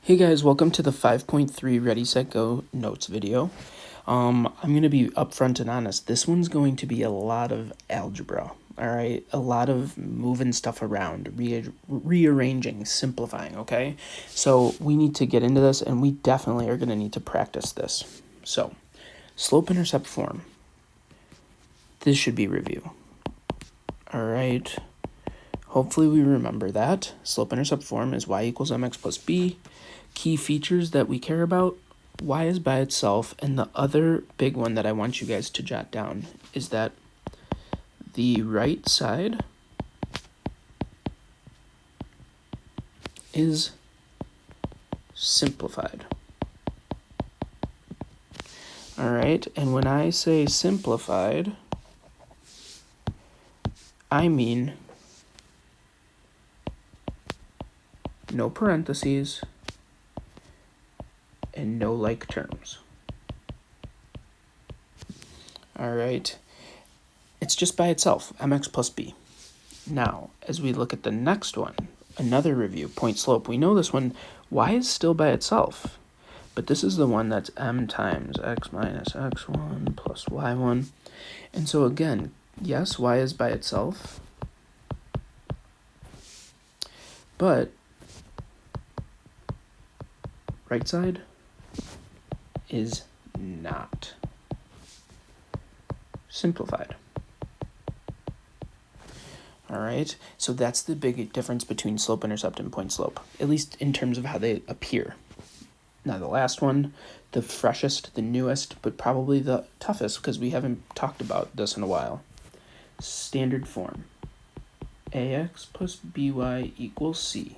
Hey guys, welcome to the 5.3 Ready, Set, Go notes video. I'm going to be upfront and honest. This one's going to be a lot of algebra, all right? A lot of moving stuff around, rearranging, simplifying, okay? So we need to get into this, and we definitely are going to need to practice this. So, slope-intercept form. This should be review. All right. Hopefully we remember that. Slope-intercept form is y equals mx plus b. Key features that we care about, y is by itself, and the other big one that I want you guys to jot down is that the right side is simplified. All right, and when I say simplified, I mean no parentheses and no like terms. All right, it's just by itself, mx plus b. Now, as we look at the next one, another review, point slope, we know this one, y is still by itself, but this is the one that's m times x minus x1 plus y1. And so again, yes, y is by itself, but right side is not simplified. All right, so that's the big difference between slope-intercept and point slope, at least in terms of how they appear. Now the last one, the freshest, the newest, but probably the toughest because we haven't talked about this in a while. Standard form, ax plus by equals c.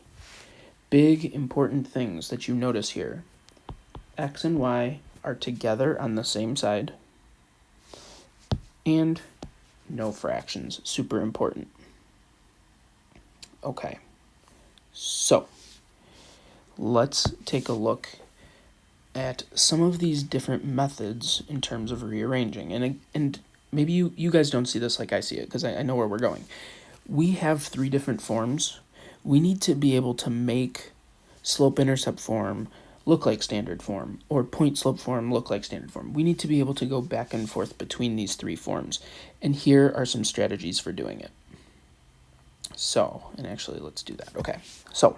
Big important things that you notice here. X and y are together on the same side, and no fractions, super important. Okay, so let's take a look at some of these different methods in terms of rearranging. And maybe you guys don't see this like I see it, because I know where we're going. We have three different forms. We need to be able to make slope-intercept form look like standard form, or point slope form look like standard form. We need to be able to go back and forth between these three forms. And here are some strategies for doing it. So, and actually let's do that. Okay, so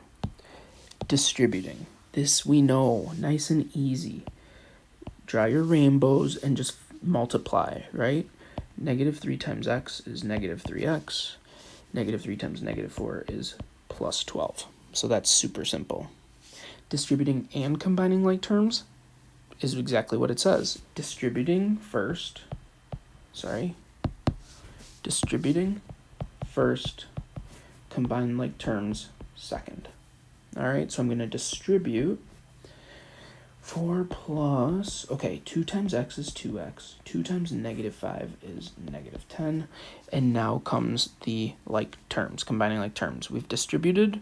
distributing. This we know, nice and easy. Draw your rainbows and just multiply, right? Negative 3 times x is negative 3x. Negative 3 times negative 4 is plus 12. So that's super simple. Distributing and combining like terms is exactly what it says. Distributing first, combine like terms second. All right, so I'm going to distribute 4 plus, 2 times x is 2x, 2 times negative 5 is negative 10, and now comes the like terms, combining like terms. We've distributed,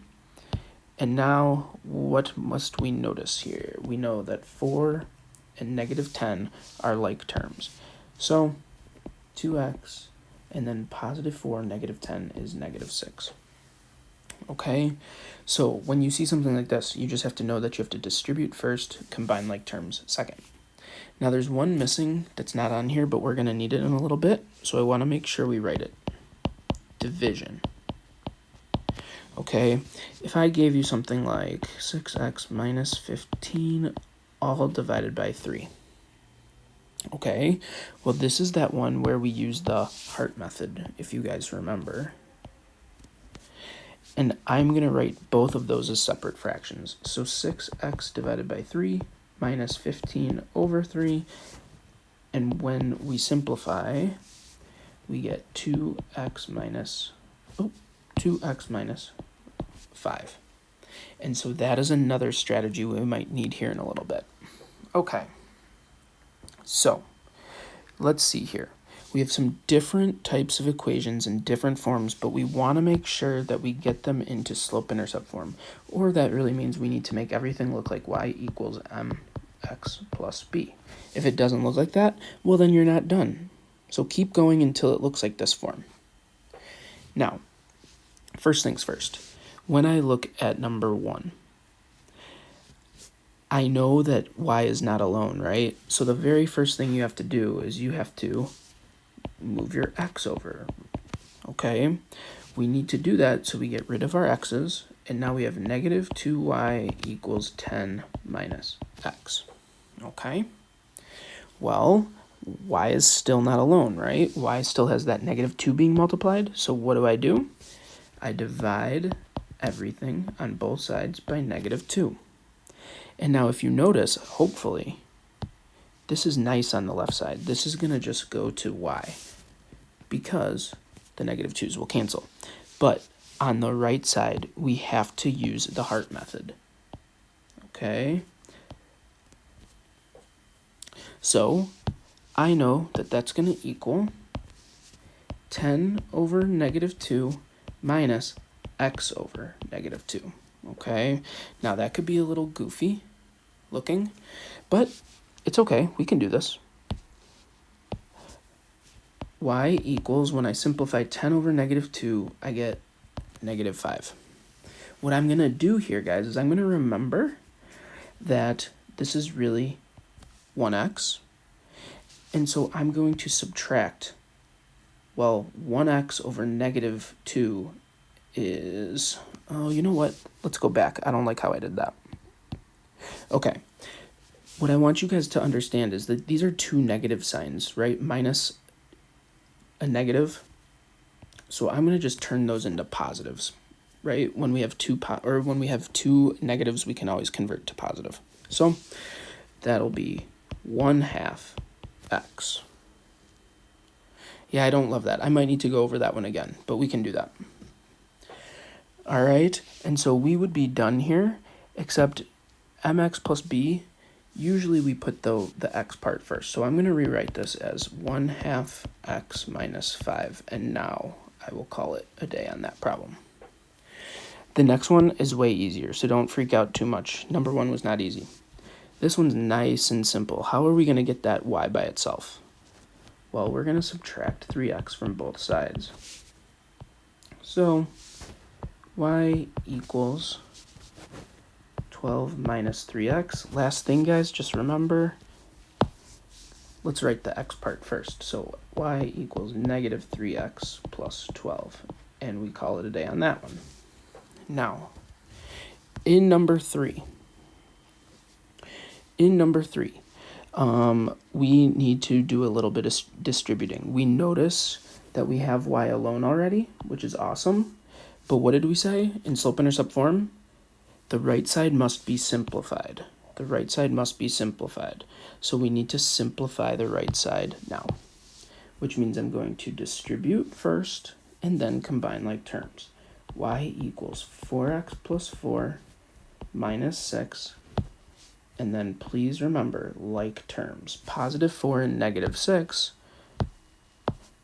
and now what must we notice here? We know that 4 and negative 10 are like terms. So 2x, and then positive 4, negative 10 is negative 6. Okay, so when you see something like this, you just have to know that you have to distribute first, combine like terms second. Now there's one missing that's not on here, but we're going to need it in a little bit, so I want to make sure we write it. Division. Okay, if I gave you something like 6x minus 15 all divided by 3. Okay, well this is that one where we use the heart method, if you guys remember. And I'm going to write both of those as separate fractions. So 6x divided by 3 minus 15 over 3. And when we simplify, we get 2x minus 5. And so that is another strategy we might need here in a little bit. Okay, so let's see here. We have some different types of equations in different forms, but we want to make sure that we get them into slope-intercept form, or that really means we need to make everything look like y equals mx plus b. If it doesn't look like that, well then you're not done. So keep going until it looks like this form. Now, first things first, when I look at number 1, I know that y is not alone, right? So the very first thing you have to do is you have to move your x over, okay? We need to do that so we get rid of our x's, and now we have negative 2y equals 10 minus x, okay? Well, y is still not alone, right? Y still has that negative 2 being multiplied, so what do? I divide everything on both sides by negative 2. And now if you notice, hopefully, this is nice on the left side. This is going to just go to y because the negative 2's will cancel. But on the right side, we have to use the heart method. Okay? So I know that that's going to equal 10 over negative 2 minus x over negative 2. Okay? Now that could be a little goofy looking, but it's okay. We can do this. Y equals, when I simplify 10 over negative 2, I get negative 5. What I'm going to do here, guys, is I'm going to remember that this is really 1x. And so I'm going to subtract, well, 1x over negative 2 is, oh, you know what? Let's go back. I don't like how I did that. Okay. What I want you guys to understand is that these are two negative signs, right? Minus a negative. So I'm going to just turn those into positives, right? When we have when we have two negatives, we can always convert to positive. So that'll be 1/2 x. Yeah, I don't love that. I might need to go over that one again, but we can do that. All right, and so we would be done here, except mx plus b, usually we put the x part first. So I'm going to rewrite this as 1/2 x minus 5, and now I will call it a day on that problem. The next one is way easier, so don't freak out too much. Number 1 was not easy. This one's nice and simple. How are we going to get that y by itself? Well, we're going to subtract 3x from both sides. So y equals 12 minus 3x. Last thing, guys, just remember, let's write the x part first. So y equals negative 3x plus 12, and we call it a day on that one. Now, in number 3, we need to do a little bit of distributing. We notice that we have y alone already, which is awesome. But what did we say in slope-intercept form? The right side must be simplified. The right side must be simplified. So we need to simplify the right side now, which means I'm going to distribute first and then combine like terms. Y equals 4x plus 4 minus 6. And then please remember, like terms, positive 4 and negative 6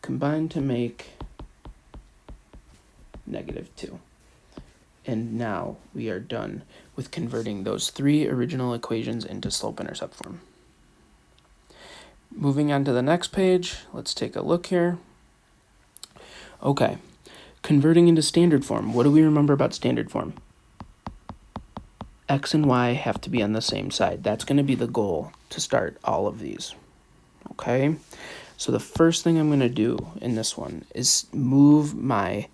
combine to make negative 2. And now we are done with converting those 3 original equations into slope-intercept form. Moving on to the next page, let's take a look here. Okay, converting into standard form. What do we remember about standard form? X and y have to be on the same side. That's going to be the goal to start all of these. Okay, so the first thing I'm going to do in this one is move my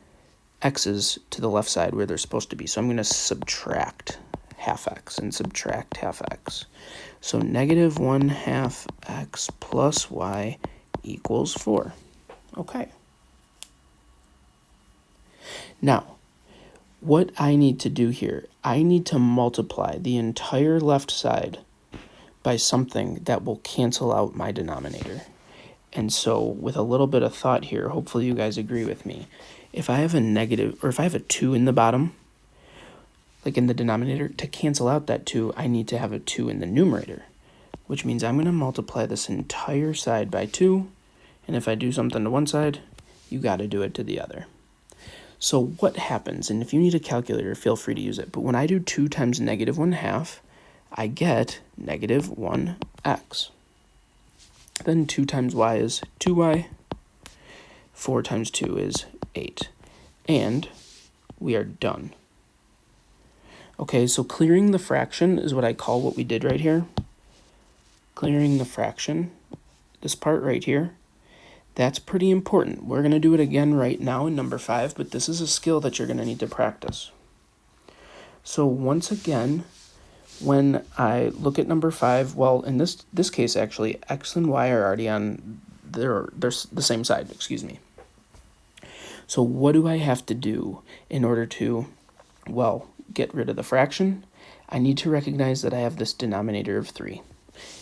x's to the left side where they're supposed to be. So I'm going to subtract half x and subtract half x. So negative 1/2 x plus y equals 4. Okay. Now, what I need to do here, I need to multiply the entire left side by something that will cancel out my denominator. And so with a little bit of thought here, hopefully you guys agree with me. If I have a negative, or if I have a 2 in the bottom, like in the denominator, to cancel out that 2, I need to have a 2 in the numerator, which means I'm going to multiply this entire side by 2. And if I do something to one side, you got to do it to the other. So what happens, and if you need a calculator, feel free to use it, but when I do 2 times negative 1/2, I get negative 1x. Then 2 times y is 2y. 4 times 2 is 8. And we are done. Okay, so clearing the fraction is what I call what we did right here. Clearing the fraction, this part right here, that's pretty important. We're going to do it again right now in number 5, but this is a skill that you're going to need to practice. So once again, when I look at number 5, well, in this case, actually, x and y are already on they're the same side, excuse me. So what do I have to do in order to, well, get rid of the fraction? I need to recognize that I have this denominator of 3.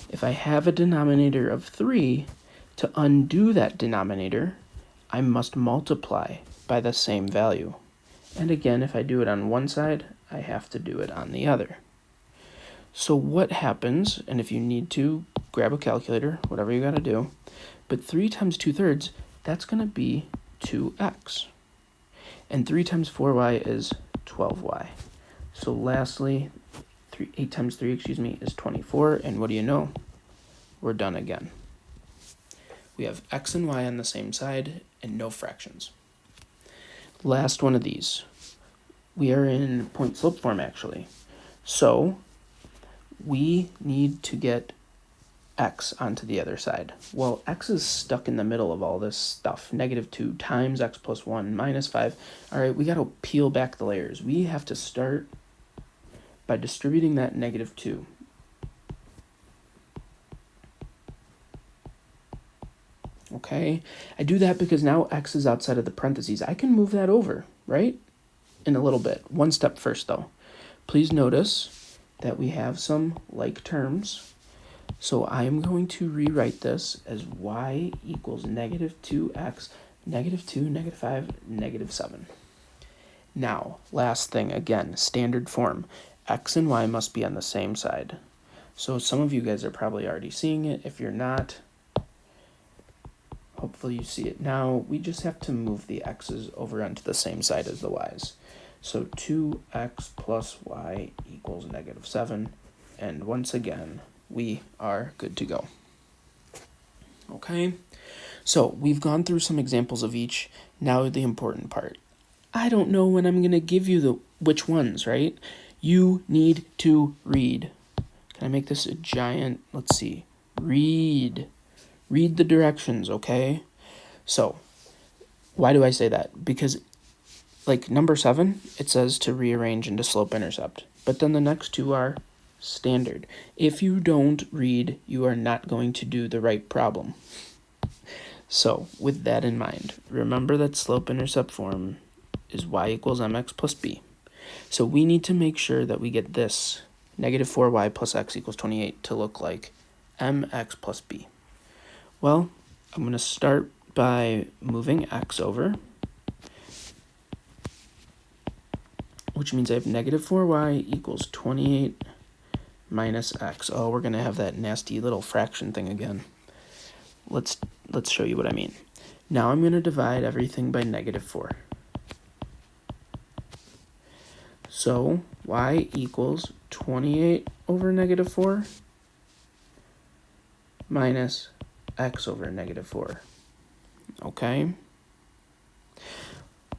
If I have a denominator of 3, to undo that denominator, I must multiply by the same value. And again, if I do it on one side, I have to do it on the other. So what happens, and if you need to, grab a calculator, whatever you got to do, but 3 times 2/3, that's going to be 2x. And 3 times 4y is 12y. So lastly, 8 times 3, is 24, and what do you know? We're done again. We have x and y on the same side and no fractions. Last one of these. We are in point slope form, actually. So we need to get x onto the other side. Well, x is stuck in the middle of all this stuff. -2 times x plus 1 minus 5. All right, we got to peel back the layers. We have to start by distributing that -2. Okay, I do that because now x is outside of the parentheses. I can move that over, right? In a little bit. One step first, though. Please notice that we have some like terms. So I'm going to rewrite this as y equals -2x, -2, -5, -7. Now, last thing, again, standard form. X and y must be on the same side. So some of you guys are probably already seeing it. If you're not, hopefully you see it now. We just have to move the x's over onto the same side as the y's. So 2x plus y equals -7. And once again, we are good to go. Okay, so we've gone through some examples of each. Now the important part. I don't know when I'm going to give you which ones, right? You need to read. Can I make this a giant? Let's see. Read. Read the directions, okay? So, why do I say that? Because, like number 7, it says to rearrange into slope-intercept. But then the next two are standard. If you don't read, you are not going to do the right problem. So, with that in mind, remember that slope-intercept form is y equals mx plus b. So we need to make sure that we get this -4y plus x equals 28 to look like mx plus b. Well, I'm going to start by moving x over, which means I have -4y equals 28 minus x. Oh, we're going to have that nasty little fraction thing again. Let's show you what I mean. Now I'm going to divide everything by -4. So y equals 28 over -4 minus x over -4. Okay?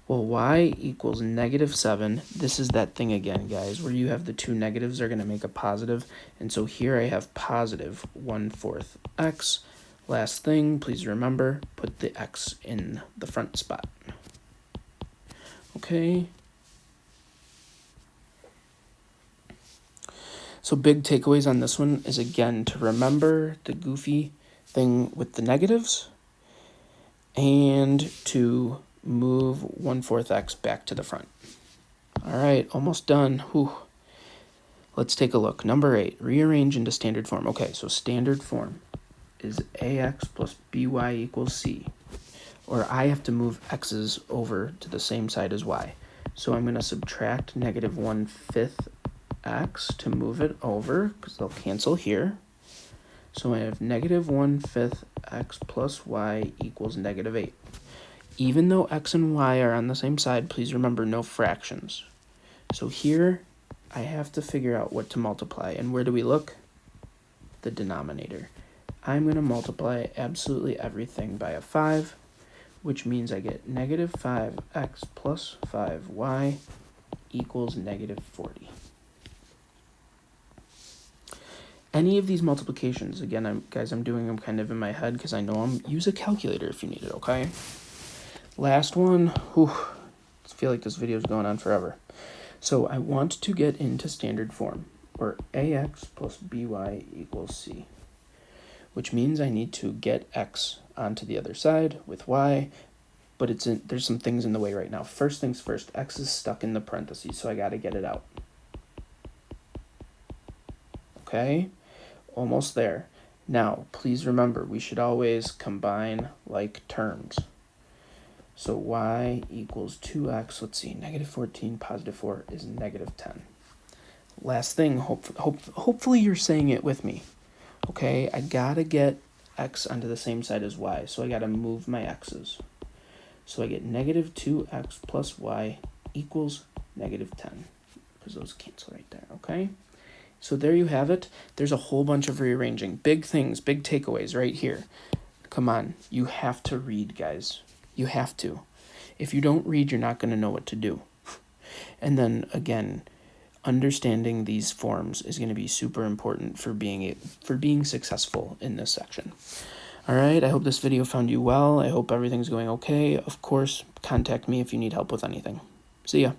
Well, y equals -7. This is that thing again, guys, where you have the two negatives are going to make a positive. And so here I have positive 1/4 x. Last thing, please remember, put the x in the front spot. Okay? So big takeaways on this one is, again, to remember the goofy thing with the negatives and to move 1/4 x back to the front. All right, almost done. Whew. Let's take a look. Number 8, rearrange into standard form. Okay, so standard form is ax plus by equals c. Or I have to move x's over to the same side as y. So I'm going to subtract -1/5 x to move it over, because they'll cancel here. So I have -1/5 x plus y equals -8. Even though x and y are on the same side, please remember no fractions. So here I have to figure out what to multiply. And where do we look? The denominator. I'm going to multiply absolutely everything by a 5, which means I get -5x plus 5y equals -40. any of these multiplications, again, I'm doing them kind of in my head because I know them. Use a calculator if you need it, okay? Last one. Whew, I feel like this video is going on forever. So I want to get into standard form, where ax plus by equals c, which means I need to get x onto the other side with y, but there's some things in the way right now. First things first, x is stuck in the parentheses, so I got to get it out. Okay, almost there. Now, please remember, we should always combine like terms. So y equals 2x, let's see, negative 14, positive 4 is negative 10. Last thing, hopefully you're saying it with me. Okay, I gotta get x onto the same side as y, so I gotta move my x's. So I get negative 2x plus y equals negative 10, because those cancel right there, okay? So there you have it. There's a whole bunch of rearranging. Big things, big takeaways right here. Come on, you have to read, guys. You have to. If you don't read, you're not going to know what to do. And then, again, understanding these forms is going to be super important for being successful in this section. All right, I hope this video found you well. I hope everything's going okay. Of course, contact me if you need help with anything. See ya.